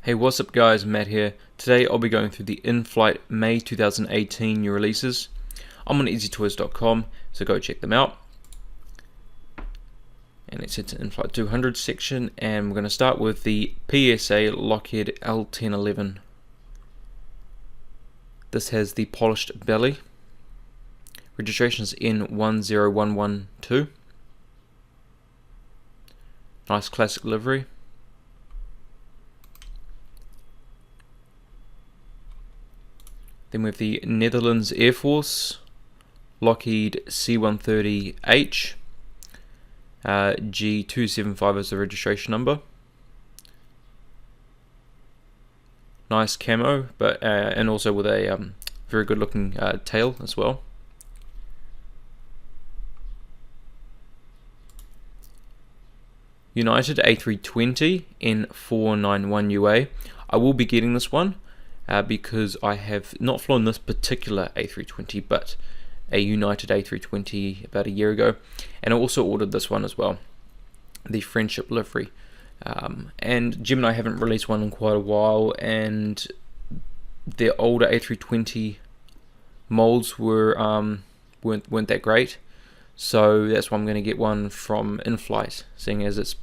Hey, what's up guys, Matt here. Today I'll be going through the Inflight May 2018 new releases. I'm on easytoys.com, so go check them out. And it's into Inflight 200 section, and we're going to start with the PSA Lockheed L1011. This has the polished belly. Registration is N10112. Nice classic livery. Then we have the Netherlands Air Force Lockheed C130H. G275 is the registration number. Nice camo, but and also with a very good looking tail as well. United A320 N491UA. I will be getting this one because I have not flown this particular A320, but a United A320 about a year ago, and I also ordered this one as well, the Friendship livery. And Jim and I haven't released one in quite a while, and their older A320 molds weren't that great, so that's why I'm going to get one from Inflight, seeing as it's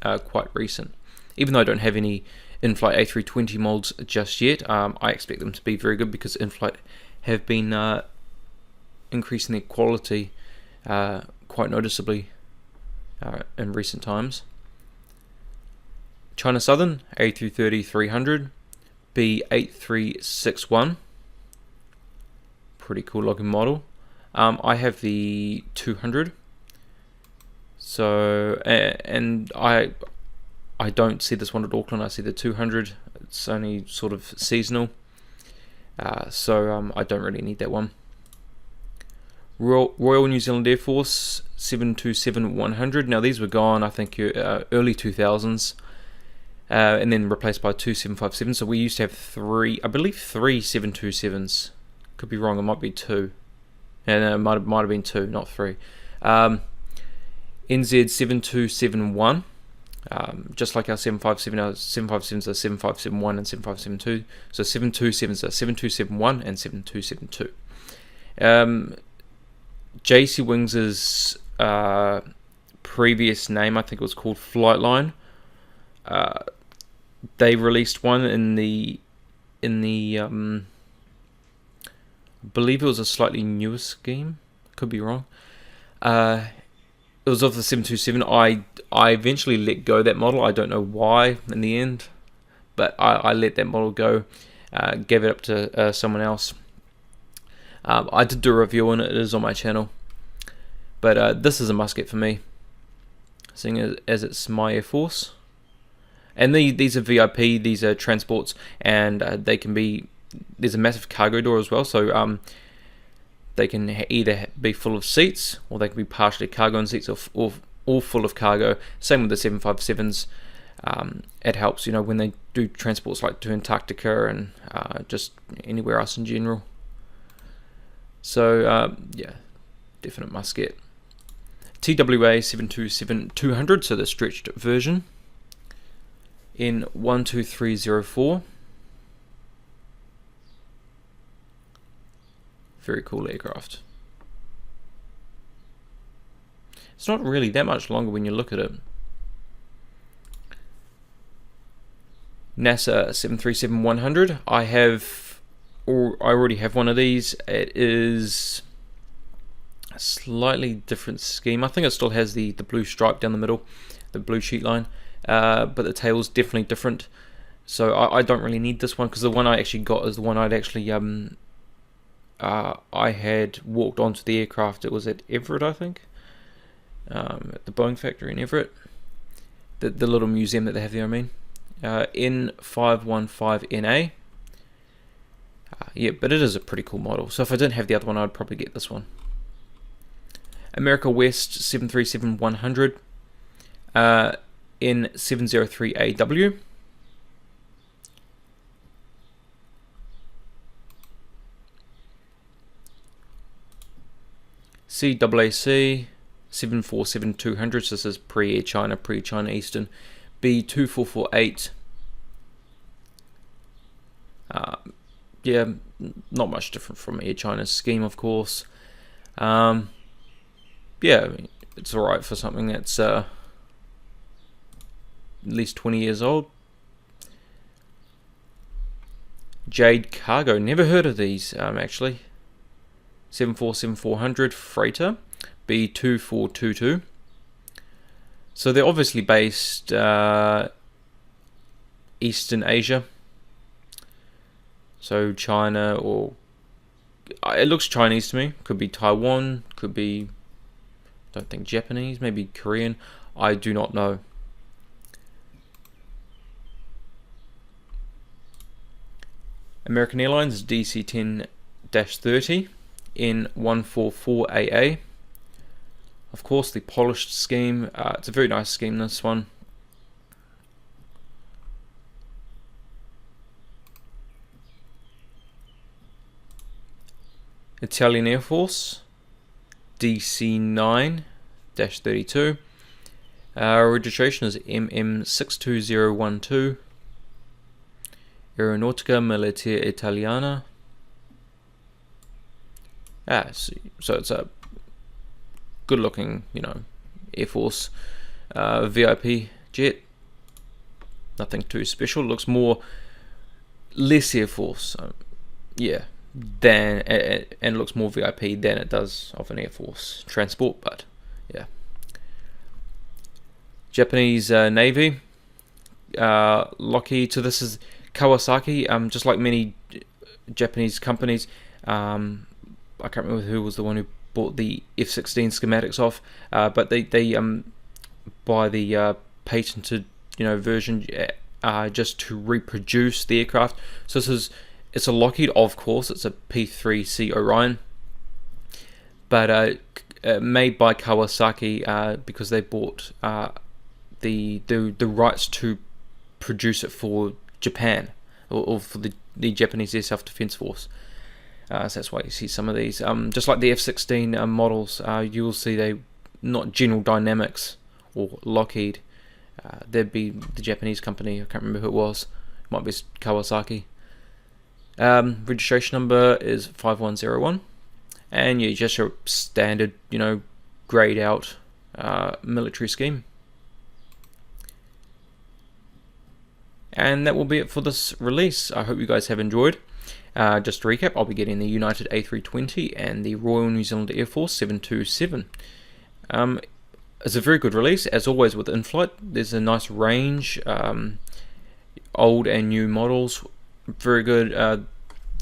quite recent. Even though I don't have any Inflight A320 molds just yet, I expect them to be very good because Inflight have been increasing their quality quite noticeably in recent times. China Southern A330-300 B8361, pretty cool looking model. I have the 200, so and I don't see this one at Auckland. I see the 200. It's only sort of seasonal, so I don't really need that one. Royal New Zealand Air Force 727-100. Now these were gone, I think, early 2000s, and then replaced by two 757s. So we used to have three 727s. Could be wrong. It might be two, and it might have been two, not three. NZ7271. Just like our 757, our 757s are 7571 and 7572. So 727s are 7271 and 7272. JC Wings' previous name, I think it was called Flightline. They released one in the I believe it was a slightly newer scheme. Could be wrong. It was of the 727. I eventually let go of that model. I don't know why in the end, but I let that model go. Gave it up to someone else. I did do a review on it. It is on my channel, but this is a must get for me, seeing as it's my Air Force. And these are VIP. These are transports, and they can be. There's a massive cargo door as well, so they can either be full of seats, or they can be partially cargo and seats, or all full of cargo. Same with the 757s. It helps, when they do transports like to Antarctica and just anywhere else in general. So yeah, definite must get. TWA 727-200, so the stretched version, in 12304. Very cool aircraft. It's not really that much longer when you look at it. NASA 737-100. I already have one of these. It is a slightly different scheme. I think it still has the blue stripe down the middle, the blue sheet line, but the tail's definitely different. So I don't really need this one, because the one I actually got is the one I'd actually I had walked onto the aircraft. It was at Everett, I think, at the Boeing factory in Everett, the little museum that they have there. N515NA. Yeah, but it is a pretty cool model. So if I didn't have the other one, I'd probably get this one. America West 737-100 N703AW. CAAC 747-200. So this is pre-Air China, pre-China Eastern. B2448 yeah, not much different from Air China's scheme, of course. Yeah, I mean, it's alright for something that's at least 20 years old. Jade Cargo, never heard of these actually. 747-400 freighter, B2422. So they're obviously based Eastern Asia. So China, or it looks Chinese to me. Could be Taiwan, could be, don't think Japanese, maybe Korean. I do not know. American Airlines DC10-30 N144AA. Of course, the polished scheme. It's a very nice scheme, this one. Italian Air Force DC9-32. Registration is MM62012. Aeronautica Militare Italiana. So it's a good looking, Air Force VIP jet. Nothing too special. Looks less Air Force, yeah, than, and looks more VIP than it does of an Air Force transport, but yeah. Japanese Navy Lockheed. So this is Kawasaki. Just like many Japanese companies, I can't remember who was the one who bought the F16 schematics off, but they buy the patented version just to reproduce the aircraft. So it's a Lockheed, of course. It's a P3C Orion, but made by Kawasaki because they bought the rights to produce it for Japan, or for the Japanese Air Self-Defense Force. So that's why you see some of these. Just like the F16 models, you will see they not General Dynamics or Lockheed. There'd be the Japanese company. I can't remember who it was. It might be Kawasaki. Registration number is 5101, and yeah, just your standard, grayed out military scheme. And that will be it for this release. I hope you guys have enjoyed. Just to recap, I'll be getting the United A320 and the Royal New Zealand Air Force 727. It's a very good release, as always with Inflight. There's a nice range, old and new models, very good.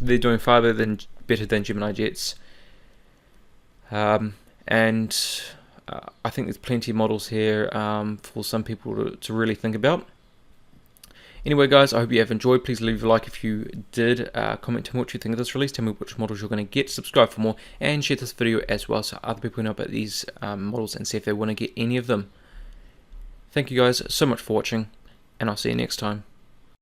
They're doing far better than Gemini jets, and I think there's plenty of models here for some people to really think about. Anyway, guys, I hope you have enjoyed. Please leave a like if you did. Comment to me what you think of this release. Tell me which models you're going to get. Subscribe for more. And share this video as well so other people know about these models and see if they want to get any of them. Thank you guys so much for watching. And I'll see you next time.